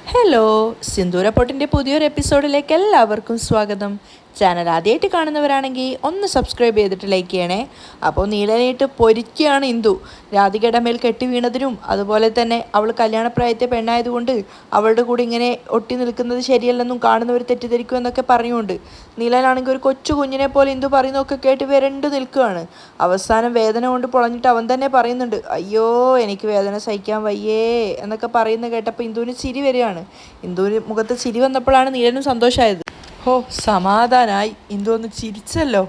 Hello, സിന്ദൂര പൊട്ടിൻ്റെ പുതിയൊരു എപ്പിസോഡിലേക്ക് എല്ലാവർക്കും സ്വാഗതം. ചാനൽ ആദ്യമായിട്ട് കാണുന്നവരാണെങ്കിൽ ഒന്ന് സബ്സ്ക്രൈബ് ചെയ്തിട്ട് ലൈക്ക് ചെയ്യണേ. അപ്പോൾ നീലനായിട്ട് പൊരിക്കുകയാണ് ഇന്ദു. രാധികയുടെ മേൽ കെട്ടി വീണതിനും അതുപോലെ തന്നെ അവൾ കല്യാണപ്രായത്തെ പെണ്ണായതുകൊണ്ട് അവളുടെ കൂടെ ഇങ്ങനെ ഒട്ടി നിൽക്കുന്നത് ശരിയല്ലെന്നും കാണുന്നവർ തെറ്റിദ്ധരിക്കുമെന്നൊക്കെ പറഞ്ഞുകൊണ്ട് നീലനാണെങ്കിൽ ഒരു കൊച്ചു കുഞ്ഞിനെ പോലെ ഇന്ദു പറയുന്നതൊക്കെ കേട്ട് വരണ്ടു നിൽക്കുകയാണ്. അവസാനം വേദന കൊണ്ട് പൊളഞ്ഞിട്ട് അവൻ തന്നെ പറയുന്നുണ്ട്, അയ്യോ എനിക്ക് വേദന സഹിക്കാൻ വയ്യേ എന്നൊക്കെ പറയുന്നത് കേട്ടപ്പോൾ ഇന്ദുവിന് ചിരി വരികയാണ്. ഇന്ദുവിന് മുഖത്ത് ചിരി വന്നപ്പോഴാണ് നീലനും സന്തോഷമായത്. ഹോ, സമാധാനായി. ഇന്ദു ഒന്ന് ചിരിച്ചല്ലോ.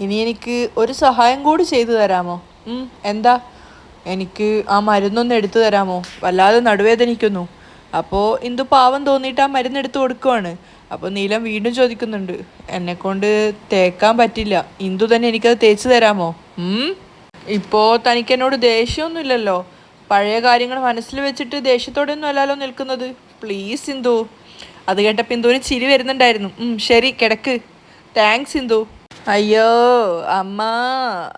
ഇനി എനിക്ക് ഒരു സഹായം കൂടി ചെയ്തു തരാമോ? എന്താ? എനിക്ക് ആ മരുന്നൊന്ന് എടുത്തു തരാമോ? വല്ലാതെ നടുവേദനിക്കുന്നു. അപ്പോൾ ഇന്ദു പാവം തോന്നിയിട്ട് ആ മരുന്ന് എടുത്തു കൊടുക്കുവാണ്. അപ്പോൾ നീലം വീണ്ടും ചോദിക്കുന്നുണ്ട്, എന്നെക്കൊണ്ട് തേക്കാൻ പറ്റില്ല, ഇന്ദു തന്നെ എനിക്കത് തേച്ച് തരാമോ? ഇപ്പോൾ തനിക്ക് എന്നോട് ദേഷ്യമൊന്നുമില്ലല്ലോ. പഴയ കാര്യങ്ങൾ മനസ്സിൽ വെച്ചിട്ട് ദേഷ്യത്തോടെയൊന്നും അല്ലല്ലോ നിൽക്കുന്നത്. പ്ലീസ് ഇന്ദു. അത് കേട്ടപ്പോൾ ഇന്ദുവിന് ചിരി വരുന്നുണ്ടായിരുന്നു. ശരി, കിടക്ക്. താങ്ക്സ് ഇന്ദു. അയ്യോ അമ്മ,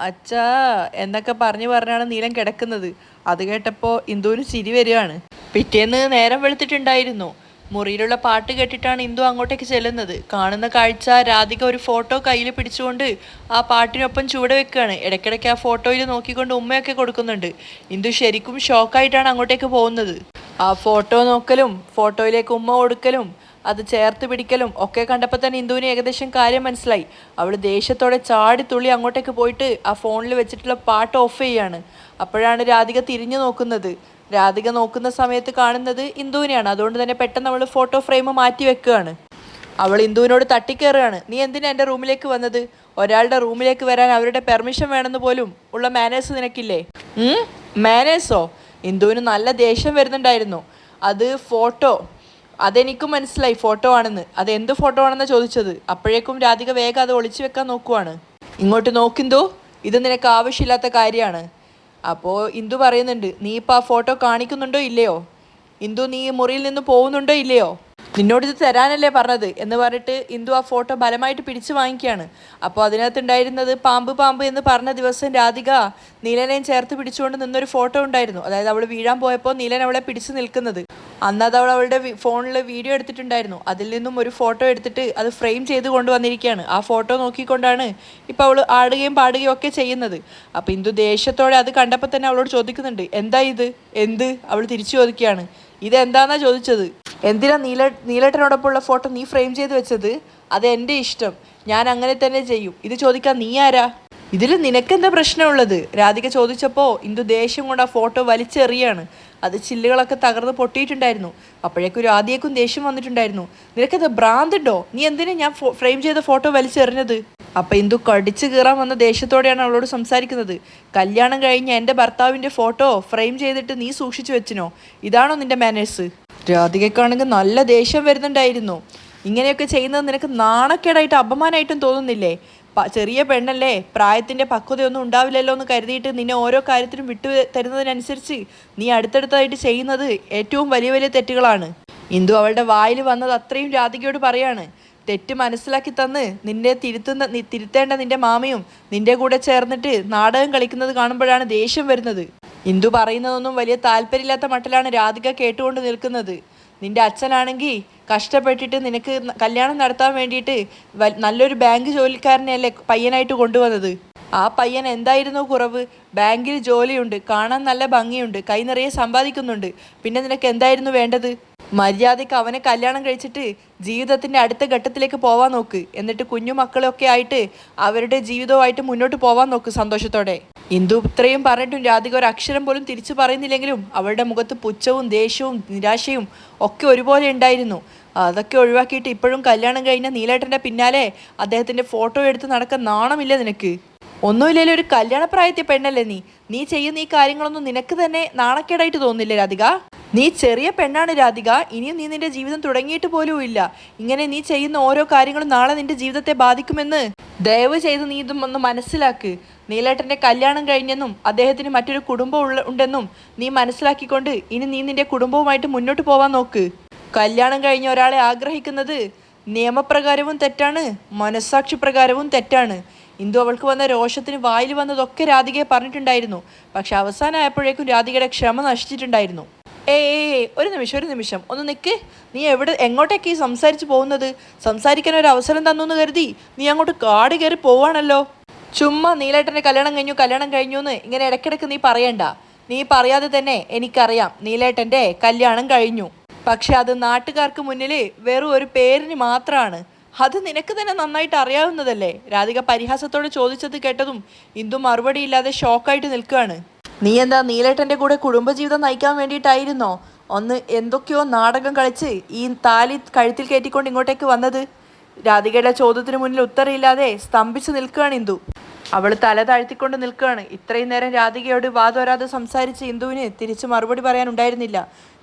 അച്ഛാ എന്നൊക്കെ പറഞ്ഞാണ് നീലം കിടക്കുന്നത്. അത് കേട്ടപ്പോൾ ഇന്ദുവിന് ചിരി വരികയാണ്. പിറ്റേന്ന് നേരം വെളുത്തിട്ടുണ്ടായിരുന്നു. മുറിയിലുള്ള പാട്ട് കേട്ടിട്ടാണ് ഇന്ദു അങ്ങോട്ടേക്ക് ചെല്ലുന്നത്. കാണുന്ന കാഴ്ച, രാധിക ഒരു ഫോട്ടോ കയ്യിൽ പിടിച്ചുകൊണ്ട് ആ പാട്ടിനൊപ്പം ചൂടെ വെക്കുകയാണ്. ഇടയ്ക്കിടയ്ക്ക് ആ ഫോട്ടോയിൽ നോക്കിക്കൊണ്ട് ഉമ്മയൊക്കെ കൊടുക്കുന്നുണ്ട്. ഇന്ദു ശരിക്കും ഷോക്കായിട്ടാണ് അങ്ങോട്ടേക്ക് പോകുന്നത്. ആ ഫോട്ടോ നോക്കലും ഫോട്ടോയിലേക്ക് ഉമ്മ കൊടുക്കലും അത് ചേർത്ത് പിടിക്കലും ഒക്കെ കണ്ടപ്പോൾ തന്നെ ഇന്ദുവിന് ഏകദേശം കാര്യം മനസ്സിലായി. അവൾ ദേഷ്യത്തോടെ ചാടി തുള്ളി അങ്ങോട്ടേക്ക് പോയിട്ട് ആ ഫോണിൽ വെച്ചിട്ടുള്ള പാട്ട് ഓഫ് ചെയ്യാണ്. അപ്പോഴാണ് രാധിക തിരിഞ്ഞു നോക്കുന്നത്. രാധിക നോക്കുന്ന സമയത്ത് കാണുന്നത് ഇന്ദുവിനെയാണ്. അതുകൊണ്ട് തന്നെ പെട്ടെന്ന് അവൾ ഫോട്ടോ ഫ്രെയിം മാറ്റി വെക്കുകയാണ്. അവൾ ഇന്ദുവിനോട് തട്ടിക്കയറുകയാണ്. നീ എന്തിനാ എൻ്റെ റൂമിലേക്ക് വന്നത്? ഒരാളുടെ റൂമിലേക്ക് വരാൻ അവരുടെ പെർമിഷൻ വേണമെന്ന് പോലും ഉള്ള മാനേഴ്സ് നിനക്കില്ലേ? മാനേഴ്സോ? ഇന്ദുവിന് നല്ല ദേഷ്യം വരുന്നുണ്ടായിരുന്നു. അത് ഫോട്ടോ, അതെനിക്കും മനസ്സിലായി ഫോട്ടോ ആണെന്ന്. അത് എന്ത് ഫോട്ടോ ആണെന്ന് ചോദിച്ചത്. അപ്പോഴേക്കും രാധിക വേഗം അത് ഒളിച്ചു വെക്കാൻ നോക്കുവാണ്. ഇങ്ങോട്ട് നോക്കിന്തോ, ഇത് നിനക്ക് ആവശ്യമില്ലാത്ത കാര്യമാണ്. അപ്പോൾ ഇന്ദു പറയുന്നുണ്ട്, നീ ഇപ്പോൾ ആ ഫോട്ടോ കാണിക്കുന്നുണ്ടോ ഇല്ലയോ? ഇന്ദു, നീ മുറിയിൽ നിന്ന് പോകുന്നുണ്ടോ ഇല്ലയോ? നിന്നോട് ഇത് തരാനല്ലേ പറഞ്ഞത് എന്ന് പറഞ്ഞിട്ട് ഇന്ദു ആ ഫോട്ടോ ബലമായിട്ട് പിടിച്ചു വാങ്ങിക്കുകയാണ്. അപ്പോൾ അതിനകത്തുണ്ടായിരുന്നത് പാമ്പ് എന്ന് പറഞ്ഞ ദിവസം രാധിക നീലനെയും ചേർത്ത് പിടിച്ചുകൊണ്ട് നിന്നൊരു ഫോട്ടോ ഉണ്ടായിരുന്നു. അതായത് അവൾ വീഴാൻ പോയപ്പോൾ നീലൻ അവളെ പിടിച്ചു നിൽക്കുന്നത്. അന്നത് അവൾ അവളുടെ ഫോണിൽ വീഡിയോ എടുത്തിട്ടുണ്ടായിരുന്നു. അതിൽ നിന്നും ഒരു ഫോട്ടോ എടുത്തിട്ട് അത് ഫ്രെയിം ചെയ്ത് കൊണ്ടുവന്നിരിക്കുകയാണ്. ആ ഫോട്ടോ നോക്കിക്കൊണ്ടാണ് ഇപ്പോൾ അവൾ ആടുകയും പാടുകയും ഒക്കെ ചെയ്യുന്നത്. അപ്പോൾ ഇന്ദു ദേഷ്യത്തോടെ അത് കണ്ടപ്പോൾ തന്നെ അവളോട് ചോദിക്കുന്നുണ്ട്, എന്താ ഇത്? എന്ത്? അവൾ തിരിച്ചു ചോദിക്കുകയാണ്. ഇതെന്താന്നാ ചോദിച്ചത്. എന്തിനാ നീലേട്ടനോടൊപ്പമുള്ള ഫോട്ടോ നീ ഫ്രെയിം ചെയ്ത് വെച്ചത്? അത് എൻ്റെ ഇഷ്ടം, ഞാൻ അങ്ങനെ തന്നെ ചെയ്യും. ഇത് ചോദിക്കാൻ നീ ആരാ? ഇതിൽ നിനക്കെന്താ പ്രശ്നമുള്ളത്? രാധിക ചോദിച്ചപ്പോൾ ഇന്ദു ദേഷ്യം കൊണ്ട് ആ ഫോട്ടോ വലിച്ചെറിയാണ്. അത് ചില്ലുകളൊക്കെ തകർന്ന് പൊട്ടിയിട്ടുണ്ടായിരുന്നു. അപ്പോഴേക്കും രാധികയ്ക്കും ദേഷ്യം വന്നിട്ടുണ്ടായിരുന്നു. നിനക്കത് ഭ്രാന്തുണ്ടോ? നീ എന്തിനാ ഞാൻ ഫ്രെയിം ചെയ്ത ഫോട്ടോ വലിച്ചെറിഞ്ഞത്? അപ്പം ഇന്ദു കടിച്ചു കീറാൻ വന്ന ദേഷ്യത്തോടെയാണ് അവളോട് സംസാരിക്കുന്നത്. കല്യാണം കഴിഞ്ഞ എൻ്റെ ഭർത്താവിൻ്റെ ഫോട്ടോ ഫ്രെയിം ചെയ്തിട്ട് നീ സൂക്ഷിച്ചു വെച്ചിനോ? ഇതാണോ നിൻ്റെ മാനേഴ്സ്? രാധികയ്ക്കാണെങ്കിൽ നല്ല ദേഷ്യം വരുന്നുണ്ടായിരുന്നു. ഇങ്ങനെയൊക്കെ ചെയ്യുന്നത് നിനക്ക് നാണക്കേടായിട്ട് അപമാനമായിട്ടും തോന്നുന്നില്ലേ? ചെറിയ പെണ്ണല്ലേ, പ്രായത്തിൻ്റെ പക്വതയൊന്നും ഉണ്ടാവില്ലല്ലോ എന്ന് കരുതിയിട്ട് നിന്നെ ഓരോ കാര്യത്തിനും വിട്ടു തരുന്നതിനനുസരിച്ച് നീ അടുത്തടുത്തായിട്ട് ചെയ്യുന്നത് ഏറ്റവും വലിയ വലിയ തെറ്റുകളാണ്. ഇന്ദു അവളുടെ വായിൽ വന്നത് അത്രയും രാധികയോട് പറയാണ്. തെറ്റ് മനസ്സിലാക്കി തന്ന് നിന്നെ തിരുത്തേണ്ട നിന്റെ മാമയും നിന്റെ കൂടെ ചേർന്നിട്ട് നാടകം കളിക്കുന്നത് കാണുമ്പോഴാണ് ദേഷ്യം വരുന്നത്. ഇന്ദു പറയുന്നതൊന്നും വലിയ താല്പര്യമില്ലാത്ത മട്ടിലാണ് രാധിക കേട്ടുകൊണ്ട് നിൽക്കുന്നത്. നിന്റെ അച്ഛനാണെങ്കിൽ കഷ്ടപ്പെട്ടിട്ട് നിനക്ക് കല്യാണം നടത്താൻ വേണ്ടിയിട്ട് നല്ലൊരു ബാങ്ക് ജോലിക്കാരനെയല്ലേ പയ്യനായിട്ട് കൊണ്ടുവന്നത്. ആ പയ്യൻ എന്തായിരുന്നു കുറവ്? ബാങ്കിൽ ജോലിയുണ്ട്, കാണാൻ നല്ല ഭംഗിയുണ്ട്, കൈ നിറയെ സമ്പാദിക്കുന്നുണ്ട്. പിന്നെ നിനക്ക് എന്തായിരുന്നു വേണ്ടത്? മര്യാദയ്ക്ക് അവനെ കല്യാണം കഴിച്ചിട്ട് ജീവിതത്തിൻ്റെ അടുത്ത ഘട്ടത്തിലേക്ക് പോവാൻ നോക്ക്. എന്നിട്ട് കുഞ്ഞു മക്കളൊക്കെ ആയിട്ട് അവരുടെ ജീവിതവുമായിട്ട് മുന്നോട്ട് പോവാൻ നോക്ക് സന്തോഷത്തോടെ. ഇന്ദു ഇത്രയും പറഞ്ഞിട്ടും രാധിക ഒരു അക്ഷരം പോലും തിരിച്ചു പറയുന്നില്ലെങ്കിലും അവളുടെ മുഖത്ത് പുച്ഛവും ദേഷ്യവും നിരാശയും ഒക്കെ ഒരുപോലെ ഉണ്ടായിരുന്നു. അതൊക്കെ ഒഴിവാക്കിയിട്ട് ഇപ്പോഴും കല്യാണം കഴിഞ്ഞ നീലേട്ടൻ്റെ പിന്നാലെ അദ്ദേഹത്തിൻ്റെ ഫോട്ടോ എടുത്ത് നടക്കാൻ നാണമില്ല നിനക്ക്? ഒന്നുമില്ലല്ലോ, ഒരു കല്യാണപ്രായത്തെ പെണ്ണല്ലേ നീ ചെയ്യുന്ന ഈ കാര്യങ്ങളൊന്നും നിനക്ക് തന്നെ നാണക്കേടായിട്ട് തോന്നില്ലേ രാധിക? നീ ചെറിയ പെണ്ണാണ് രാധിക. ഇനിയും നീ നിന്റെ ജീവിതം തുടങ്ങിയിട്ട് പോലും ഇല്ല. ഇങ്ങനെ നീ ചെയ്യുന്ന ഓരോ കാര്യങ്ങളും നാളെ നിന്റെ ജീവിതത്തെ ബാധിക്കുമെന്ന് ദയവ് ചെയ്ത് നീ ഇതും ഒന്ന് മനസ്സിലാക്ക്. നീലേട്ടൻ്റെ കല്യാണം കഴിഞ്ഞെന്നും അദ്ദേഹത്തിന് മറ്റൊരു കുടുംബം ഉണ്ടെന്നും നീ മനസ്സിലാക്കിക്കൊണ്ട് ഇനി നീ നിന്റെ കുടുംബവുമായിട്ട് മുന്നോട്ട് പോവാൻ നോക്ക്. കല്യാണം കഴിഞ്ഞ ഒരാളെ ആഗ്രഹിക്കുന്നത് നിയമപ്രകാരവും തെറ്റാണ്, മനസ്സാക്ഷി പ്രകാരവും തെറ്റാണ്. ഇന്ദു അവൾക്ക് വന്ന രോഷത്തിന് വായിൽ വന്നതൊക്കെ രാധികയെ പറഞ്ഞിട്ടുണ്ടായിരുന്നു. പക്ഷെ അവസാനമായപ്പോഴേക്കും രാധികയുടെ ക്ഷമ നശിച്ചിട്ടുണ്ടായിരുന്നു. ഒരു നിമിഷം ഒന്ന് നിൽക്ക്. നീ എങ്ങോട്ടേക്ക് ഈ സംസാരിച്ച് പോകുന്നത്? സംസാരിക്കാൻ ഒരു അവസരം തന്നു എന്ന് കരുതി നീ അങ്ങോട്ട് കാട് കയറി പോവാണല്ലോ. ചുമ്മാ നീലേട്ടൻ്റെ കല്യാണം കഴിഞ്ഞു എന്ന് ഇങ്ങനെ ഇടയ്ക്കിടയ്ക്ക് നീ പറയണ്ട. നീ പറയാതെ തന്നെ എനിക്കറിയാം നീലേട്ടൻ്റെ കല്യാണം കഴിഞ്ഞു. പക്ഷെ അത് നാട്ടുകാർക്ക് മുന്നിൽ വെറും ഒരു പേരിന് മാത്രമാണ്. അത് നിനക്ക് തന്നെ നന്നായിട്ട് അറിയാവുന്നതല്ലേ. രാധിക പരിഹാസത്തോടെ ചോദിച്ചത് കേട്ടതും ഇന്ദു മറുപടിയില്ലാതെ ഷോക്കായിട്ട് നിൽക്കുകയാണ്. നീ എന്താ നീലേട്ടൻ്റെ കൂടെ കുടുംബജീവിതം നയിക്കാൻ വേണ്ടിയിട്ടായിരുന്നോ ഒന്ന് എന്തൊക്കെയോ നാടകം കളിച്ച് ഈ താലി കഴുത്തിൽ കയറ്റിക്കൊണ്ട് ഇങ്ങോട്ടേക്ക് വന്നത്? രാധികയുടെ ചോദ്യത്തിന് മുന്നിൽ ഉത്തരയില്ലാതെ സ്തംഭിച്ച് നിൽക്കുകയാണ് ഇന്ദു. അവൾ തല താഴ്ത്തിക്കൊണ്ട് നിൽക്കുകയാണ്. ഇത്രയും നേരം രാധികയോട് വാതോരാതെ സംസാരിച്ച് ഇന്ദുവിന് തിരിച്ച് മറുപടി പറയാനുണ്ടായിരുന്നില്ല.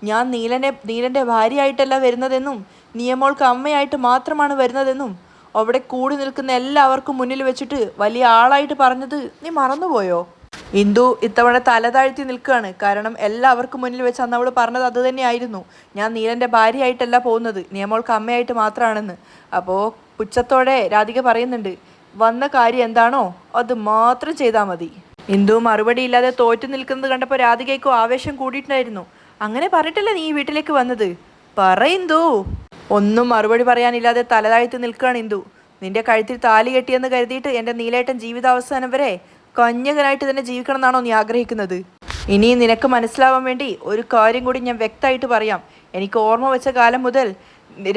ഞാൻ നീലൻ്റെ ഭാര്യയായിട്ടല്ല വരുന്നതെന്നും നിയമോൾക്ക് അമ്മയായിട്ട് മാത്രമാണ് വരുന്നതെന്നും അവിടെ കൂടി നിൽക്കുന്ന എല്ലാവർക്കും മുന്നിൽ വെച്ചിട്ട് വലിയ ആളായിട്ട് പറഞ്ഞത് നീ മറന്നുപോയോ? ഇന്ദു ഇത്തവണ തല താഴ്ത്തി നിൽക്കുകയാണ്. കാരണം എല്ലാവർക്കും മുന്നിൽ വെച്ച് അന്ന് അവൾ പറഞ്ഞത് അത് തന്നെയായിരുന്നു. ഞാൻ നീലൻ്റെ ഭാര്യയായിട്ടല്ല പോകുന്നത്, നിയമോൾക്ക് അമ്മയായിട്ട് മാത്രമാണെന്ന്. അപ്പോൾ പുച്ഛത്തോടെ രാധിക പറയുന്നുണ്ട്, വന്ന കാര്യം എന്താണോ അത് മാത്രം ചെയ്താൽ മതി. ഇന്ദു മറുപടിയില്ലാതെ തോറ്റു നിൽക്കുന്നത് കണ്ടപ്പോൾ രാധികയ്ക്കോ ആവേശം കൂടിയിട്ടുണ്ടായിരുന്നു. അങ്ങനെ പറഞ്ഞിട്ടല്ലേ നീ ഈ വീട്ടിലേക്ക് വന്നത്? പറ ഇന്ദു. ഒന്നും മറുപടി പറയാനില്ലാതെ തലതാഴ്ത്തി നിൽക്കുകയാണ് ഇന്ദു. നിന്റെ കഴുത്തിൽ താലി കെട്ടിയെന്ന് കരുതിയിട്ട് എൻ്റെ നീലേട്ടൻ ജീവിതാവസാനം വരെ കന്യകനായിട്ട് തന്നെ ജീവിക്കണം എന്നാണോ നീ ആഗ്രഹിക്കുന്നത്? ഇനി നിനക്ക് മനസ്സിലാവാൻ വേണ്ടി ഒരു കാര്യം കൂടി ഞാൻ വ്യക്തമായിട്ട് പറയാം. എനിക്ക് ഓർമ്മ വെച്ച കാലം മുതൽ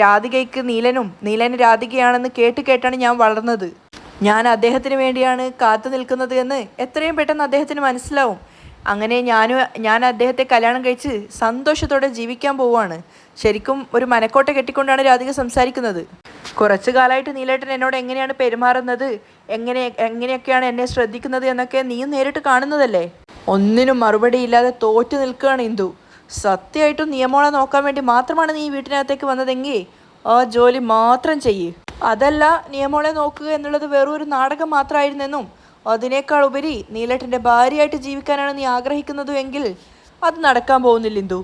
രാധികയ്ക്ക് നീലന് രാധികയാണെന്ന് കേട്ടാണ് ഞാൻ വളർന്നത്. ഞാൻ അദ്ദേഹത്തിന് വേണ്ടിയാണ് കാത്തു നിൽക്കുന്നത് എന്ന് എത്രയും പെട്ടെന്ന് അദ്ദേഹത്തിന് മനസ്സിലാവും. അങ്ങനെ ഞാൻ അദ്ദേഹത്തെ കല്യാണം കഴിച്ച് സന്തോഷത്തോടെ ജീവിക്കാൻ പോവുകയാണ്. ശരിക്കും ഒരു മനക്കോട്ട കെട്ടിക്കൊണ്ടാണ് രാധിക സംസാരിക്കുന്നത്. കുറച്ചു കാലമായിട്ട് നീലേട്ടൻ എന്നോട് എങ്ങനെയാണ് പെരുമാറുന്നത്, എങ്ങനെയൊക്കെയാണ് എന്നെ ശ്രദ്ധിക്കുന്നത് എന്നൊക്കെ നീയും നേരിട്ട് കാണുന്നതല്ലേ. ഒന്നിനും മറുപടിയില്ലാതെ തോറ്റു നിൽക്കുകയാണ് ഇന്ദു. സത്യമായിട്ടും നിയമോളെ നോക്കാൻ വേണ്ടി മാത്രമാണ് നീ വീട്ടിനകത്തേക്ക് വന്നതെങ്കിൽ ആ ജോലി മാത്രം ചെയ്യ്. അതല്ല നിയമോളെ നോക്കുക എന്നുള്ളത് വെറൊരു നാടകം മാത്രമായിരുന്നെന്നും അതിനേക്കാൾ ഉപരി നീലേട്ടൻ്റെ ഭാര്യയായിട്ട് ജീവിക്കാനാണ് നീ ആഗ്രഹിക്കുന്നതും എങ്കിൽ അത് നടക്കാൻ പോകുന്നില്ല ഇന്ദു.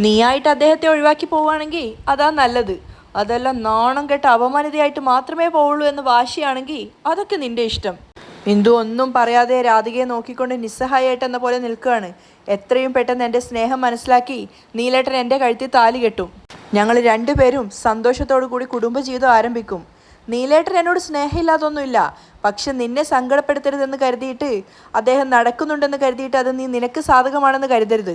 നീയായിട്ട് അദ്ദേഹത്തെ ഒഴിവാക്കി പോവുകയാണെങ്കിൽ അതാ നല്ലത്. അതല്ല നാണം കെട്ട അപമാനിതയായിട്ട് മാത്രമേ പോവുള്ളൂ എന്ന് വാശിയാണെങ്കിൽ അതൊക്കെ നിന്റെ ഇഷ്ടം. ഇന്ദു ഒന്നും പറയാതെ രാധികയെ നോക്കിക്കൊണ്ട് നിസ്സഹായായിട്ടെന്ന പോലെ നിൽക്കുകയാണ്. എത്രയും പെട്ടെന്ന് എൻ്റെ സ്നേഹം മനസ്സിലാക്കി നീലേട്ടൻ എൻ്റെ കഴുത്തിൽ താലി കെട്ടും. ഞങ്ങൾ രണ്ടുപേരും സന്തോഷത്തോടു കൂടി കുടുംബജീവിതം ആരംഭിക്കും. നീലേട്ടൻ എന്നോട് സ്നേഹമില്ലാതൊന്നുമില്ല. പക്ഷെ നിന്നെ സങ്കടപ്പെടുത്തരുതെന്ന് കരുതിയിട്ട് അദ്ദേഹം നടക്കുന്നുണ്ടെന്ന് കരുതിയിട്ട് അത് നിനക്ക് സാധകമാണെന്ന് കരുതരുത്.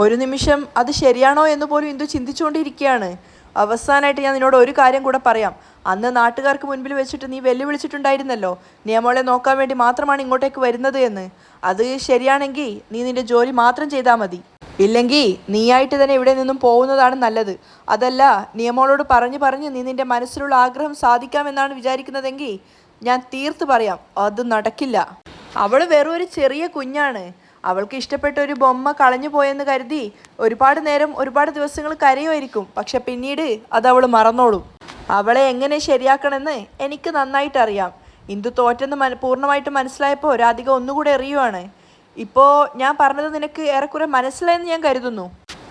ഒരു നിമിഷം അത് ശരിയാണോ എന്ന് പോലും ഇന്ദു ചിന്തിച്ചുകൊണ്ടിരിക്കുകയാണ്. അവസാനമായിട്ട് ഞാൻ നിന്നോട് ഒരു കാര്യം കൂടെ പറയാം. അന്ന് നാട്ടുകാർക്ക് മുൻപിൽ വെച്ചിട്ട് നീ വെല്ലുവിളിച്ചിട്ടുണ്ടായിരുന്നല്ലോ നിയമോളെ നോക്കാൻ വേണ്ടി മാത്രമാണ് ഇങ്ങോട്ടേക്ക് വരുന്നത് എന്ന്. അത് ശരിയാണെങ്കിൽ നീ നിന്റെ ജോലി മാത്രം ചെയ്താൽ മതി. ഇല്ലെങ്കിൽ നീയായിട്ട് തന്നെ ഇവിടെ നിന്നും പോകുന്നതാണ് നല്ലത്. അതല്ല നിയമോളോട് പറഞ്ഞ് നീ നിന്റെ മനസ്സിലുള്ള ആഗ്രഹം സാധിക്കാമെന്നാണ് വിചാരിക്കുന്നതെങ്കിൽ ഞാൻ തീർത്ത് പറയാം, അത് നടക്കില്ല. അവൾ വെറും ഒരു ചെറിയ കുഞ്ഞാണ്. അവൾക്ക് ഇഷ്ടപ്പെട്ട ഒരു ബൊമ്മ കളഞ്ഞു പോയെന്ന് കരുതി ഒരുപാട് ദിവസങ്ങൾ കരയുമായിരിക്കും. പക്ഷെ പിന്നീട് അത് അവൾ മറന്നോളും. അവളെ എങ്ങനെ ശരിയാക്കണമെന്ന് എനിക്ക് നന്നായിട്ടറിയാം. ഇന്ദു തോറ്റെന്ന് പൂർണ്ണമായിട്ട് മനസ്സിലായപ്പോൾ രാധിക ഒന്നുകൂടെ എറിയുവാണ്. ഇപ്പോൾ ഞാൻ പറഞ്ഞത് നിനക്ക് ഏറെക്കുറെ മനസ്സിലായെന്ന് ഞാൻ കരുതുന്നു.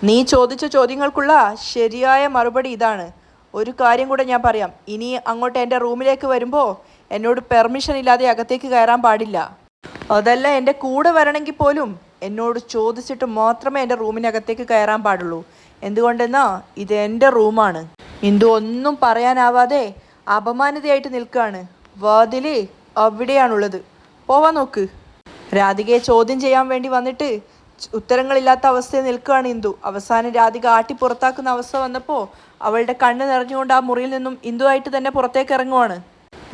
നീ ചോദിച്ച ചോദ്യങ്ങൾക്കുള്ള ശരിയായ മറുപടി ഇതാണ്. ഒരു കാര്യം കൂടെ ഞാൻ പറയാം. ഇനി അങ്ങോട്ട് എൻ്റെ റൂമിലേക്ക് വരുമ്പോൾ എന്നോട് പെർമിഷൻ ഇല്ലാതെ അകത്തേക്ക് കയറാൻ പാടില്ല. അതല്ല എൻ്റെ കൂടെ വരണമെങ്കിൽ പോലും എന്നോട് ചോദിച്ചിട്ട് മാത്രമേ എൻ്റെ റൂമിനകത്തേക്ക് കയറാൻ പാടുള്ളൂ. എന്തുകൊണ്ടെന്നാ ഇത് എൻ്റെ റൂമാണ്. ഇന്ദു ഒന്നും പറയാനാവാതെ അപമാനിതയായിട്ട് നിൽക്കുകയാണ്. വാതിൽ അവിടെയാണുള്ളത്, പോവാൻ നോക്ക്. രാധികയെ ചോദ്യം ചെയ്യാൻ വേണ്ടി വന്നിട്ട് ഉത്തരങ്ങളില്ലാത്ത അവസ്ഥയിൽ നിൽക്കുകയാണ് ഇന്ദു. അവസാനം രാധിക ആട്ടി പുറത്താക്കുന്ന അവസ്ഥ വന്നപ്പോൾ അവളുടെ കണ്ണ് നിറഞ്ഞുകൊണ്ട് ആ മുറിയിൽ നിന്നും ഇന്ദുവായിട്ട് തന്നെ പുറത്തേക്ക് ഇറങ്ങുവാണ്.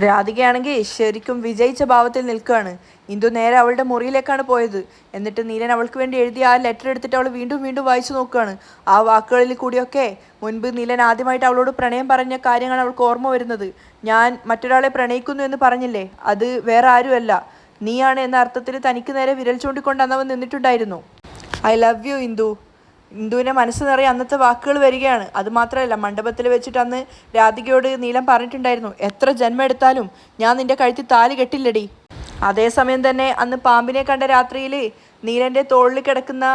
രാധികയാണെങ്കിൽ ശരിക്കും വിജയിച്ച ഭാവത്തിൽ നിൽക്കുകയാണ്. ഇന്ദു നേരെ അവളുടെ മുറിയിലേക്കാണ് പോയത്. എന്നിട്ട് നീലൻ അവൾക്ക് വേണ്ടി എഴുതിയ ആ ലെറ്റർ എടുത്തിട്ട് അവൾ വീണ്ടും വായിച്ചു നോക്കുകയാണ്. ആ വാക്കുകളിൽ കൂടിയൊക്കെ മുൻപ് നീലൻ ആദ്യമായിട്ട് അവളോട് പ്രണയം പറഞ്ഞ കാര്യങ്ങളാണ് അവൾക്ക് ഓർമ്മ വരുന്നത്. ഞാൻ മറ്റൊരാളെ പ്രണയിക്കുന്നു എന്ന് പറഞ്ഞില്ലേ, അത് വേറെ ആരുമല്ല നീയാണ് എന്ന അർത്ഥത്തിൽ തനിക്ക് നേരെ വിരൽ ചൂണ്ടിക്കൊണ്ട് അന്നവൻ നിന്നിട്ടുണ്ടായിരുന്നു. I love you Indu. ഇന്ദുവിൻ്റെ മനസ്സ് നിറയെ അന്നത്തെ വാക്കുകൾ വരികയാണ്. അതുമാത്രമല്ല, മണ്ഡപത്തിൽ വെച്ചിട്ട് അന്ന് രാധികയോട് നീലം പറഞ്ഞിട്ടുണ്ടായിരുന്നു, എത്ര ജന്മം എടുത്താലും ഞാൻ നിന്റെ കഴുത്തിൽ താലി കെട്ടില്ലടി. അതേസമയം തന്നെ അന്ന് പാമ്പിനെ കണ്ട രാത്രിയിൽ നീലൻ്റെ തോളിൽ കിടക്കുന്ന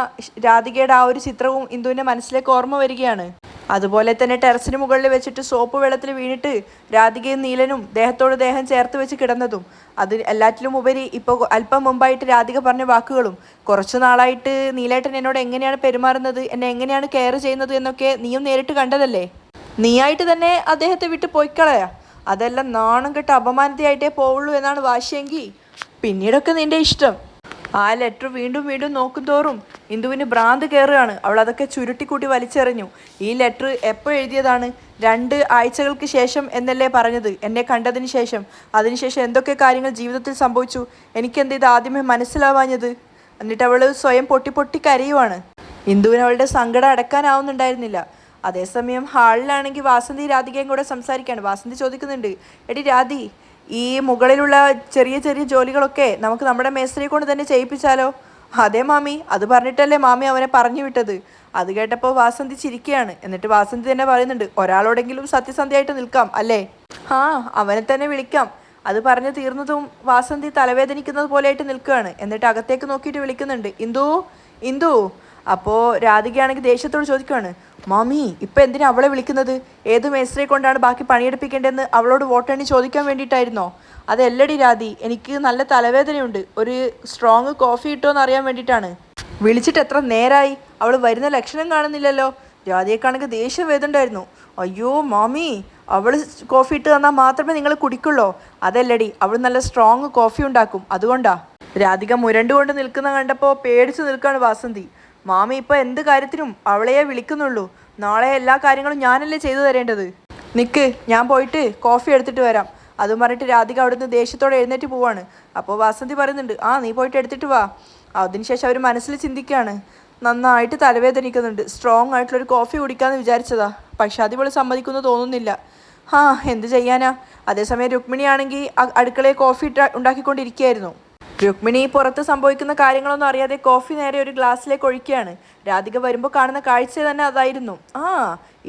രാധികയുടെ ആ ഒരു ചിത്രവും ഇന്ദുവിൻ്റെ മനസ്സിലേക്ക് ഓർമ്മ വരികയാണ്. അതുപോലെ തന്നെ ടെറസിന് മുകളിൽ വെച്ചിട്ട് സോപ്പ് വെള്ളത്തിൽ വീണിട്ട് രാധികയും നീലനും ദേഹത്തോട് ദേഹം ചേർത്ത് വെച്ച് കിടന്നതും, അത് എല്ലാറ്റിലും ഉപരി ഇപ്പോൾ അല്പം മുമ്പായിട്ട് രാധിക പറഞ്ഞ വാക്കുകളും, കുറച്ചു നാളായിട്ട് നീലേട്ടൻ എന്നോട് എങ്ങനെയാണ് പെരുമാറുന്നത്, എന്നെ എങ്ങനെയാണ് കെയർ ചെയ്യുന്നത് എന്നൊക്കെ നീയും നേരിട്ട് കണ്ടതല്ലേ. നീയായിട്ട് തന്നെ അദ്ദേഹത്തെ വിട്ട് പോയിക്കളയാ. അതെല്ലാം നാണം കെട്ട് അപമാനതയായിട്ടേ പോവുള്ളൂ എന്നാണ് വാശിയെങ്കിൽ പിന്നീടൊക്കെ നിന്റെ ഇഷ്ടം. ആ ലെറ്റർ വീണ്ടും വീണ്ടും നോക്കും തോറും ഇന്ദുവിന് ഭ്രാന്ത് കയറുകയാണ്. അവൾ അതൊക്കെ ചുരുട്ടിക്കൂട്ടി വലിച്ചെറിഞ്ഞു. ഈ ലെറ്റർ എപ്പോൾ എഴുതിയതാണ്? 2 ആഴ്ചകൾക്ക് ശേഷം എന്നല്ലേ പറഞ്ഞത്, എന്നെ കണ്ടതിന് ശേഷം. അതിനുശേഷം എന്തൊക്കെ കാര്യങ്ങൾ ജീവിതത്തിൽ സംഭവിച്ചു, എനിക്കെന്ത് ഇത് ആദ്യമേ മനസ്സിലാവാഞ്ഞത്? എന്നിട്ട് അവൾ സ്വയം പൊട്ടി പൊട്ടി കരയുവാണ്. ഇന്ദുവിന് അവളുടെ സങ്കടം അടക്കാനാവുന്നുണ്ടായിരുന്നില്ല. അതേസമയം ഹാളിലാണെങ്കിൽ വാസന്തി രാധികയും കൂടെ സംസാരിക്കുകയാണ്. വാസന്തി ചോദിക്കുന്നുണ്ട്, എടി രാധി, ഈ മുകളിലുള്ള ചെറിയ ചെറിയ ജോലികളൊക്കെ നമുക്ക് നമ്മുടെ മേസ്ത്രിയെ കൊണ്ട് തന്നെ ചെയ്യിപ്പിച്ചാലോ? അതെ മാമി, അത് പറഞ്ഞിട്ടല്ലേ മാമി അവനെ പറഞ്ഞു വിട്ടത്. അത് കേട്ടപ്പോൾ വാസന്തി ചിരിക്കുകയാണ്. എന്നിട്ട് വാസന്തി തന്നെ പറയുന്നുണ്ട്, ഒരാളോടെങ്കിലും സത്യസന്ധയായിട്ട് നിൽക്കാം അല്ലേ? ആ, അവനെ തന്നെ വിളിക്കാം. അത് പറഞ്ഞു തീർന്നതും വാസന്തി തലവേദനിക്കുന്നത് പോലെയായിട്ട് നിൽക്കുകയാണ്. എന്നിട്ട് അകത്തേക്ക് നോക്കിയിട്ട് വിളിക്കുന്നുണ്ട്, ഇന്ദു, ഇന്ദു. അപ്പോൾ രാധികയാണെങ്കിൽ ദേഷ്യത്തോട് ചോദിക്കുകയാണ്, മാമി ഇപ്പം എന്തിനാ അവളെ വിളിക്കുന്നത്? ഏത് മേസ്ത്രിയെ കൊണ്ടാണ് ബാക്കി പണിയെടുപ്പിക്കേണ്ടതെന്ന് അവളോട് വോട്ടെണ്ണി ചോദിക്കാൻ വേണ്ടിയിട്ടായിരുന്നോ? അതെല്ലടി രാധി, എനിക്ക് നല്ല തലവേദനയുണ്ട്, ഒരു സ്ട്രോങ് കോഫി കിട്ടുമോ അറിയാൻ വേണ്ടിയിട്ടാണ്. വിളിച്ചിട്ട് എത്ര നേരമായി, അവൾ വരുന്ന ലക്ഷണം കാണുന്നില്ലല്ലോ. രാധികക്കാണെങ്കിൽ ദേഷ്യം വേദനുണ്ടായിരുന്നു. അയ്യോ മാമി, അവൾ കോഫി ഇട്ട് തന്നാൽ മാത്രമേ നിങ്ങൾ കുടിക്കുള്ളൂ. അതല്ലടി, അവൾ നല്ല സ്ട്രോങ് കോഫി ഉണ്ടാക്കും, അതുകൊണ്ടാ. രാധിക മുരണ്ടുകൊണ്ട് നിൽക്കുന്ന കണ്ടപ്പോൾ പേടിച്ച് നിൽക്കുകയാണ് വാസന്തി. മാമി ഇപ്പോൾ എന്ത് കാര്യത്തിനും അവളെയേ വിളിക്കുന്നുള്ളൂ. നാളെ എല്ലാ കാര്യങ്ങളും ഞാനല്ലേ ചെയ്തു തരേണ്ടത്. നിൽക്ക്, ഞാൻ പോയിട്ട് കോഫി എടുത്തിട്ട് വരാം. അതും പറഞ്ഞിട്ട് രാധിക അവിടുന്ന് ദേഷ്യത്തോടെ എഴുന്നേറ്റ് പോവാണ്. അപ്പോൾ വാസന്തി പറയുന്നുണ്ട്, ആ നീ പോയിട്ട് എടുത്തിട്ട് വാ. അതിനുശേഷം അവർ മനസ്സിൽ ചിന്തിക്കുകയാണ്, നന്നായിട്ട് തലവേദനിക്കുന്നുണ്ട്, സ്ട്രോങ് ആയിട്ടുള്ളൊരു കോഫി കുടിക്കാമെന്ന് വിചാരിച്ചതാ. പക്ഷെ അതിവൾ സമ്മതിക്കുന്നു തോന്നുന്നില്ല. ആ, എന്ത് ചെയ്യാനാ. അതേസമയം രുക്മിണിയാണെങ്കിൽ അടുക്കളയിൽ കോഫി ഉണ്ടാക്കിക്കൊണ്ടിരിക്കുകയായിരുന്നു. രുക്മിണി പുറത്ത് സംഭവിക്കുന്ന കാര്യങ്ങളൊന്നും അറിയാതെ കോഫി നേരെ ഒരു ഗ്ലാസ്സിലേക്ക് ഒഴിക്കുകയാണ്. രാധിക വരുമ്പോൾ കാണുന്ന കാഴ്ച തന്നെ അതായിരുന്നു. ആ,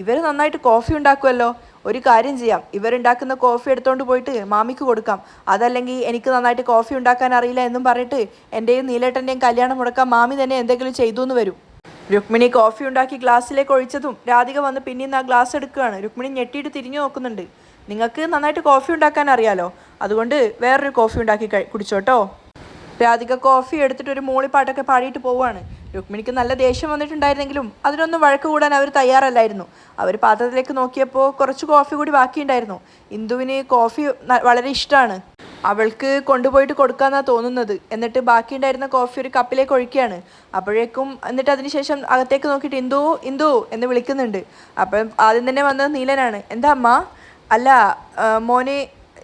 ഇവർ നന്നായിട്ട് കോഫി ഉണ്ടാക്കുമല്ലോ. ഒരു കാര്യം ചെയ്യാം, ഇവരുണ്ടാക്കുന്ന കോഫി എടുത്തുകൊണ്ട് പോയിട്ട് മാമിക്ക് കൊടുക്കാം. അതല്ലെങ്കിൽ എനിക്ക് നന്നായിട്ട് കോഫി ഉണ്ടാക്കാൻ അറിയില്ല എന്നും പറഞ്ഞിട്ട് എൻ്റെയും നീലേട്ടൻ്റെയും കല്യാണം മുടക്കാൻ മാമി തന്നെ എന്തെങ്കിലും ചെയ്തു എന്ന് വരും. രുക്മിണി കോഫി ഉണ്ടാക്കി ഗ്ലാസ്സിലേക്ക് ഒഴിച്ചതും രാധിക വന്ന് പിന്നീന്ന് ആ ഗ്ലാസ് എടുക്കുകയാണ്. രുക്മിണി ഞെട്ടിയിട്ട് തിരിഞ്ഞു നോക്കുന്നുണ്ട്. നിങ്ങൾക്ക് നന്നായിട്ട് കോഫി ഉണ്ടാക്കാൻ അറിയാലോ, അതുകൊണ്ട് വേറൊരു കോഫി ഉണ്ടാക്കി കുടിച്ചോട്ടോ. രാധിക കോഫി എടുത്തിട്ട് ഒരു മൂളിപ്പാട്ടൊക്കെ പാടിയിട്ട് പോവുകയാണ്. രുക്മിണിക്ക് നല്ല ദേഷ്യം വന്നിട്ടുണ്ടായിരുന്നെങ്കിലും അതിനൊന്നും വഴക്ക് കൂടാൻ അവർ തയ്യാറല്ലായിരുന്നു. അവർ പാത്രത്തിലേക്ക് നോക്കിയപ്പോൾ കുറച്ച് കോഫി കൂടി ബാക്കിയുണ്ടായിരുന്നു. ഇന്ദുവിന് കോഫി വളരെ ഇഷ്ടമാണ്. അവൾക്ക് കൊണ്ടുപോയിട്ട് കൊടുക്കാമെന്നാണ് തോന്നുന്നത്. എന്നിട്ട് ബാക്കിയുണ്ടായിരുന്ന കോഫി ഒരു കപ്പിലേക്ക് ഒഴിക്കുകയാണ്. അപ്പോഴേക്കും എന്നിട്ട് അതിനുശേഷം അകത്തേക്ക് നോക്കിയിട്ട് ഇന്ദു, ഇന്ദു എന്ന് വിളിക്കുന്നുണ്ട്. അപ്പം ആദ്യം തന്നെ വന്നത് നീലനാണ്. എന്താ അമ്മ? അല്ല മോനെ,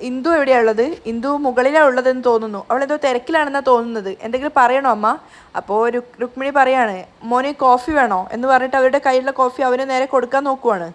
ഇന്ദു എവിടെയാണ് ഉള്ളത്? ഇന്ദു മുകളിലാണ് ഉള്ളതെന്ന് തോന്നുന്നു. അവളെന്തോ തിരക്കിലാണെന്നാണ് തോന്നുന്നത്. എന്തെങ്കിലും പറയണോ അമ്മ? അപ്പോൾ രുക്മിണി പറയാണ്, മോനെ കോഫി വേണോ എന്ന് പറഞ്ഞിട്ട് അവരുടെ കയ്യിലുള്ള കോഫി അവന് നേരെ കൊടുക്കാൻ നോക്കുവാണ്.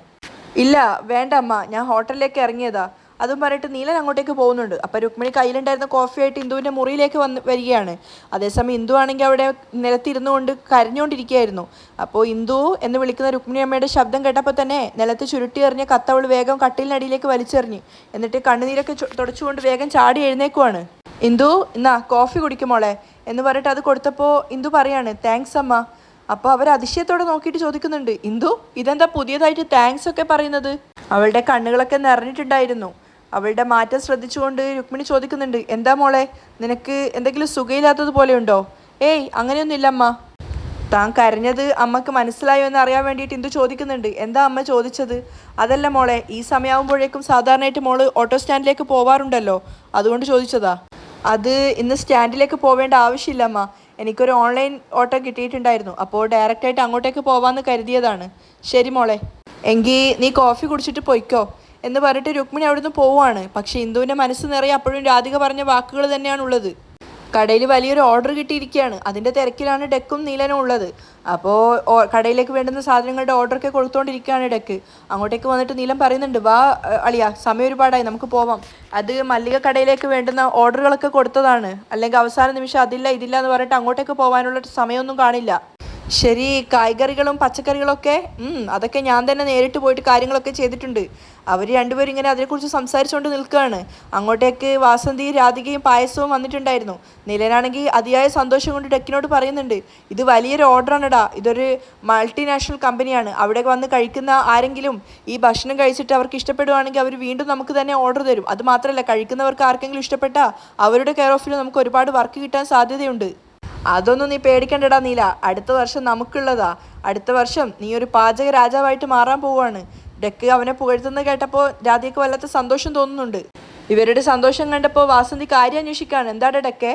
ഇല്ല വേണ്ട അമ്മ, ഞാൻ ഹോട്ടലിലേക്ക് ഇറങ്ങിയതാ. അതും പറഞ്ഞിട്ട് നീലൻ അങ്ങോട്ടേക്ക് പോകുന്നുണ്ട്. അപ്പോൾ രുക്മിണി കയ്യിലുണ്ടായിരുന്ന കോഫിയായിട്ട് ഇന്ദുവിൻ്റെ മുറിയിലേക്ക് വരികയാണ്. അതേസമയം ഇന്ദു ആണെങ്കിൽ അവിടെ നിലത്തിരുന്നു കൊണ്ട് കരഞ്ഞുകൊണ്ടിരിക്കുകയായിരുന്നു. അപ്പോൾ ഇന്ദു എന്ന് വിളിക്കുന്ന രുക്മിണി അമ്മയുടെ ശബ്ദം കേട്ടപ്പോൾ തന്നെ നിലത്ത് ചുരുട്ടി എറിഞ്ഞ കത്തവൾ വേഗം കട്ടിലിനടിയിലേക്ക് വലിച്ചെറിഞ്ഞ് എന്നിട്ട് കണ്ണുനീരൊക്കെ തുടച്ചുകൊണ്ട് വേഗം ചാടി എഴുന്നേക്കുവാണ്. ഇന്ദു, എന്നാ കോഫി കുടിക്കുമോളെ എന്ന് പറഞ്ഞിട്ട് അത് കൊടുത്തപ്പോൾ ഇന്ദു പറയാണ്, താങ്ക്സ് അമ്മ. അപ്പോൾ അവർ അതിശയത്തോടെ നോക്കിയിട്ട് ചോദിക്കുന്നുണ്ട്, ഇന്ദു ഇതെന്താ പുതിയതായിട്ട് താങ്ക്സ് ഒക്കെ പറയുന്നത്? അവളുടെ കണ്ണുകളൊക്കെ നിറഞ്ഞിട്ടുണ്ടായിരുന്നു. അവളുടെ മാറ്റം ശ്രദ്ധിച്ചുകൊണ്ട് രുക്മിണി ചോദിക്കുന്നുണ്ട്, എന്താ മോളെ, നിനക്ക് എന്തെങ്കിലും സുഖമില്ലാത്തതുപോലെ ഉണ്ടോ? ഏയ് അങ്ങനെയൊന്നുമില്ല അമ്മ. താൻ കരഞ്ഞത് അമ്മക്ക് മനസ്സിലായോ എന്ന് അറിയാൻ വേണ്ടിയിട്ട് ഇന്ദു ചോദിക്കുന്നുണ്ട്. എന്താ അമ്മ ചോദിച്ചത്? അതല്ല മോളെ, ഈ സമയമാകുമ്പോഴേക്കും സാധാരണയായിട്ട് മോള് ഓട്ടോ സ്റ്റാൻഡിലേക്ക് പോവാറുണ്ടല്ലോ, അതുകൊണ്ട് ചോദിച്ചതാ. അത് ഇന്ന് സ്റ്റാൻഡിലേക്ക് പോവേണ്ട ആവശ്യമില്ല അമ്മ. എനിക്കൊരു ഓൺലൈൻ ഓട്ടോ കിട്ടിയിട്ടുണ്ടായിരുന്നു, അപ്പോൾ ഡയറക്റ്റായിട്ട് അങ്ങോട്ടേക്ക് പോവാമെന്ന് കരുതിയതാണ്. ശരി മോളെ, എങ്കിൽ നീ കോഫി കുടിച്ചിട്ട് പൊയ്ക്കോ എന്ന് പറഞ്ഞിട്ട് രുക്മിണി അവിടുന്ന് പോവുകയാണ്. പക്ഷേ ഇന്ദുവിൻ്റെ മനസ്സ് നിറയെ അപ്പോഴും രാധിക പറഞ്ഞ വാക്കുകൾ തന്നെയാണുള്ളത്. കടയിൽ വലിയൊരു ഓർഡർ കിട്ടിയിരിക്കുകയാണ്. അതിൻ്റെ തിരക്കിലാണ് ഡെക്കും നീലനും ഉള്ളത്. അപ്പോൾ കടയിലേക്ക് വേണ്ടുന്ന സാധനങ്ങളുടെ ഓർഡറൊക്കെ കൊടുത്തുകൊണ്ടിരിക്കുകയാണ് ഡെക്ക്. അങ്ങോട്ടേക്ക് വന്നിട്ട് നീലൻ പറയുന്നുണ്ട്, വാ അളിയ, സമയം ഒരുപാടായി, നമുക്ക് പോവാം. അത് മല്ലിക കടയിലേക്ക് വേണ്ടുന്ന ഓർഡറുകളൊക്കെ കൊടുത്തതാണ്, അല്ലെങ്കിൽ അവസാന നിമിഷം അതില്ല ഇതില്ല എന്ന് പറഞ്ഞിട്ട് അങ്ങോട്ടേക്ക് പോകാനുള്ള സമയമൊന്നും കാണില്ല. ശരി, കായ്കറികളും പച്ചക്കറികളൊക്കെ അതൊക്കെ ഞാൻ തന്നെ നേരിട്ട് പോയിട്ട് കാര്യങ്ങളൊക്കെ ചെയ്തിട്ടുണ്ട്. അവർ രണ്ടുപേരും ഇങ്ങനെ അതിനെക്കുറിച്ച് സംസാരിച്ചുകൊണ്ട് നിൽക്കുകയാണ്. അങ്ങോട്ടേക്ക് വാസന്തി രാധികയും പായസവും വന്നിട്ടുണ്ടായിരുന്നു. നിലനാണെങ്കിൽ അതിയായ സന്തോഷം കൊണ്ട് ഡെക്കിനോട് പറയുന്നുണ്ട്, ഇത് വലിയൊരു ഓർഡറാണെടാ, ഇതൊരു മൾട്ടിനാഷണൽ കമ്പനിയാണ്. അവിടെ വന്ന് കഴിക്കുന്ന ആരെങ്കിലും ഈ ഭക്ഷണം കഴിച്ചിട്ട് അവർക്ക് ഇഷ്ടപ്പെടുവാണെങ്കിൽ അവർ വീണ്ടും നമുക്ക് തന്നെ ഓർഡർ തരും. അത് മാത്രമല്ല, കഴിക്കുന്നവർക്ക് ആർക്കെങ്കിലും ഇഷ്ടപ്പെട്ടാൽ അവരുടെ കെയർ ഓഫിൽ നമുക്ക് ഒരുപാട് വർക്ക് കിട്ടാൻ സാധ്യതയുണ്ട്. അതൊന്നും നീ പേടിക്കണ്ടടാ നീല, അടുത്ത വർഷം നമുക്കുള്ളതാ. അടുത്ത വർഷം നീ ഒരു പാചക രാജാവായിട്ട് മാറാൻ പോവുകയാണ്. ഡെക്ക് അവനെ പുകഴ്ത്തുന്നത് കേട്ടപ്പോൾ രാധയ്ക്ക് വല്ലാത്ത സന്തോഷം തോന്നുന്നുണ്ട്. ഇവരുടെ സന്തോഷം കണ്ടപ്പോൾ വാസന്തി കാര്യം അന്വേഷിക്കുകയാണ്. എന്താണ് ഡെക്കെ?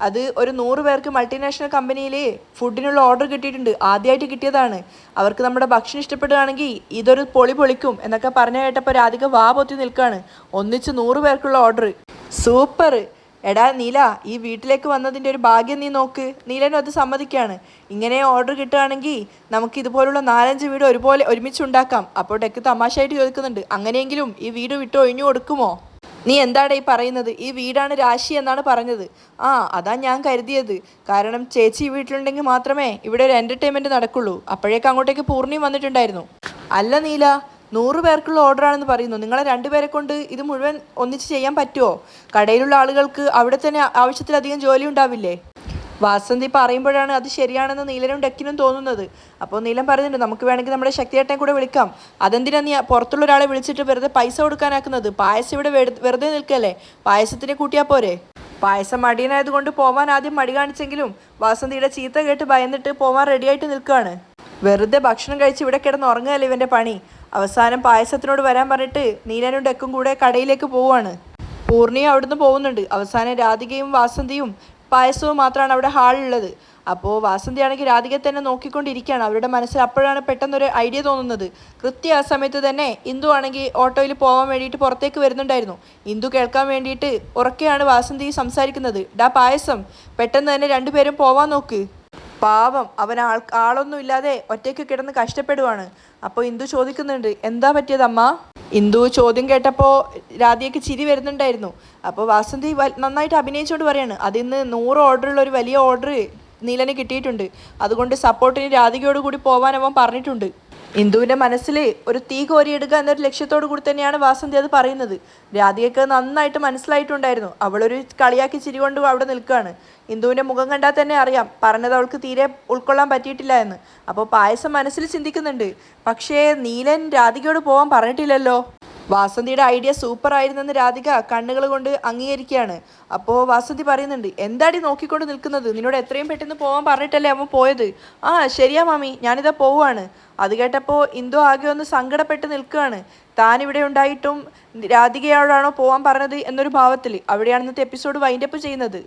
അത് ഒരു 100 പേർക്ക് മൾട്ടിനാഷണൽ കമ്പനിയിൽ ഫുഡിനുള്ള ഓർഡർ കിട്ടിയിട്ടുണ്ട്. ആദ്യമായിട്ട് കിട്ടിയതാണ്. അവർക്ക് നമ്മുടെ ഭക്ഷണം ഇഷ്ടപ്പെടുകയാണെങ്കിൽ ഇതൊരു പൊളിക്കും എന്നൊക്കെ പറഞ്ഞു കേട്ടപ്പോൾ രാധിക വാ പൊത്തി നിൽക്കുകയാണ്. ഒന്നിച്ച് 100 പേർക്കുള്ള ഓർഡർ. സൂപ്പർ! എടാ നീല, ഈ വീട്ടിലേക്ക് വന്നതിൻ്റെ ഒരു ഭാഗ്യം നീ നോക്ക്. നീലനും അത് സമ്മതിക്കുകയാണ്. ഇങ്ങനെ ഓർഡർ കിട്ടുകയാണെങ്കിൽ നമുക്ക് ഇതുപോലുള്ള 4-5 വീട് ഒരുമിച്ചുണ്ടാക്കാം. അപ്പോൾ ഡെക്ക് തമാശയായിട്ട് ചോദിക്കുന്നുണ്ട്, അങ്ങനെയെങ്കിലും ഈ വീട് വിട്ട് ഒഴിഞ്ഞു കൊടുക്കുമോ? നീ എന്താണ് ഈ പറയുന്നത്? ഈ വീടാണ് രാശി എന്നാണ് പറഞ്ഞത്. അതാ ഞാൻ കരുതിയത്. കാരണം ചേച്ചി വീട്ടിലുണ്ടെങ്കിൽ മാത്രമേ ഇവിടെ ഒരു എൻ്റർടൈൻമെൻറ്റ് നടക്കുള്ളൂ. അപ്പോഴേക്കും അങ്ങോട്ടേക്ക് പൂർണ്ണിയും വന്നിട്ടുണ്ടായിരുന്നു. അല്ല നീല, 100 പേർക്കുള്ള ഓർഡറാണെന്ന് പറയുന്നു. നിങ്ങളെ 2 പേരെ കൊണ്ട് ഇത് മുഴുവൻ ഒന്നിച്ച് ചെയ്യാൻ പറ്റുമോ? കടയിലുള്ള ആളുകൾക്ക് അവിടെ തന്നെ ആവശ്യത്തിലധികം ജോലി ഉണ്ടാവില്ലേ? വാസന്തി പറയുമ്പോഴാണ് അത് ശരിയാണെന്ന് നീലനും ഡെക്കിനും തോന്നുന്നത്. അപ്പോൾ നീലൻ പറയുന്നുണ്ട്, നമുക്ക് വേണമെങ്കിൽ നമ്മുടെ ശക്തിയേട്ടനെ കൂടെ വിളിക്കാം. അതെന്തിനാ നീ പുറത്തുള്ള ഒരാളെ വിളിച്ചിട്ട് വെറുതെ പൈസ കൊടുക്കാനാക്കുന്നത്? പായസം ഇവിടെ വെറുതെ നിൽക്കല്ലേ, പായസത്തിനെ കൂട്ടിയാൽ പോരെ? പായസം മടിയനായതുകൊണ്ട് പോവാൻ ആദ്യം മടി കാണിച്ചെങ്കിലും വാസന്തിയുടെ ചീത്ത കേട്ട് ഭയന്നിട്ട് പോവാൻ റെഡിയായിട്ട് നിൽക്കുകയാണ്. വെറുതെ ഭക്ഷണം കഴിച്ച് ഇവിടെ കിടന്ന് ഉറങ്ങുകയല്ലേ ഇവൻ്റെ പണി. അവസാനം പായസത്തിനോട് വരാൻ പറഞ്ഞിട്ട് നീലനും ഡെക്കും കൂടെ കടയിലേക്ക് പോവുകയാണ്. പൂർണ്ണിയും അവിടുന്ന് പോകുന്നുണ്ട്. അവസാനം രാധികയും വാസന്തിയും പായസവും മാത്രമാണ് അവിടെ ഹാളിലുള്ളത്. അപ്പോൾ വാസന്തിയാണെങ്കിൽ രാധികയെ തന്നെ നോക്കിക്കൊണ്ടിരിക്കുകയാണ്. അവരുടെ മനസ്സിൽ അപ്പോഴാണ് പെട്ടെന്നൊരു ഐഡിയ തോന്നുന്നത്. കൃത്യ ആ സമയത്ത് തന്നെ ഇന്ദു ആണെങ്കിൽ ഓട്ടോയിൽ പോകാൻ വേണ്ടിയിട്ട് പുറത്തേക്ക് വരുന്നുണ്ടായിരുന്നു. ഇന്ദു കേൾക്കാൻ വേണ്ടിയിട്ട് ഉറക്കെയാണ് വാസന്തി സംസാരിക്കുന്നത്. ഡാ പായസം, പെട്ടെന്ന് തന്നെ 2 പേരും പോവാൻ നോക്ക്. പാവം, അവൻ ആളൊന്നും ഇല്ലാതെ ഒറ്റയ്ക്ക് കിടന്ന് കഷ്ടപ്പെടുവാണ്. അപ്പോൾ ഇന്ദു ചോദിക്കുന്നുണ്ട്, എന്താ പറ്റിയതമ്മ? ഇന്ദു ചോദ്യം കേട്ടപ്പോൾ രാധികയ്ക്ക് ചിരി വരുന്നുണ്ടായിരുന്നു. അപ്പോൾ വാസന്തി നന്നായിട്ട് അഭിനയിച്ചുകൊണ്ട് പറയാണ്, അതിന്ന് 100 ഓർഡറുള്ള ഒരു വലിയ ഓർഡർ നീലന് കിട്ടിയിട്ടുണ്ട്. അതുകൊണ്ട് സപ്പോർട്ടിന് രാധികയോട് കൂടി പോകാൻ അവൻ പറഞ്ഞിട്ടുണ്ട്. ഇന്ദുവിൻ്റെ മനസ്സിൽ ഒരു തീ കോരിയെടുക്കുക എന്നൊരു ലക്ഷ്യത്തോടു കൂടി തന്നെയാണ് വാസന്തി അത് പറയുന്നത്. രാധികയ്ക്ക് നന്നായിട്ട് മനസ്സിലായിട്ടുണ്ടായിരുന്നു. അവളൊരു കളിയാക്കി ചിരി കൊണ്ട് അവിടെ നിൽക്കുകയാണ്. ഇന്ദുവിൻ്റെ മുഖം കണ്ടാൽ തന്നെ അറിയാം പറഞ്ഞത് അവൾക്ക് തീരെ ഉൾക്കൊള്ളാൻ പറ്റിയിട്ടില്ല എന്ന്. അപ്പോൾ പായസം മനസ്സിൽ ചിന്തിക്കുന്നുണ്ട്, പക്ഷേ നീലൻ രാധികയോട് പോകാൻ പറഞ്ഞിട്ടില്ലല്ലോ. വാസന്തിയുടെ ഐഡിയ സൂപ്പർ ആയിരുന്നെന്ന് രാധിക കണ്ണുകൾ കൊണ്ട് അംഗീകരിക്കുകയാണ്. അപ്പോൾ വാസന്തി പറയുന്നുണ്ട്, എന്താടി നോക്കിക്കൊണ്ട് നിൽക്കുന്നത്? നിന്നോട് എത്രയും പെട്ടെന്ന് പോകാൻ പറഞ്ഞിട്ടല്ലേ അവൻ പോയത്? ശരിയാ മാമി, ഞാനിതാ പോവുകയാണ്. അത് കേട്ടപ്പോൾ ഇന്ദു ആകെ ഒന്ന് സങ്കടപ്പെട്ട് നിൽക്കുകയാണ്. താനിവിടെ ഉണ്ടായിട്ടും രാധികയോടാണോ പോകാൻ പറഞ്ഞത് എന്നൊരു ഭാവത്തിൽ. അവിടെയാണ് ഇന്നത്തെ എപ്പിസോഡ് വൈൻഡപ്പ് ചെയ്യുന്നത്.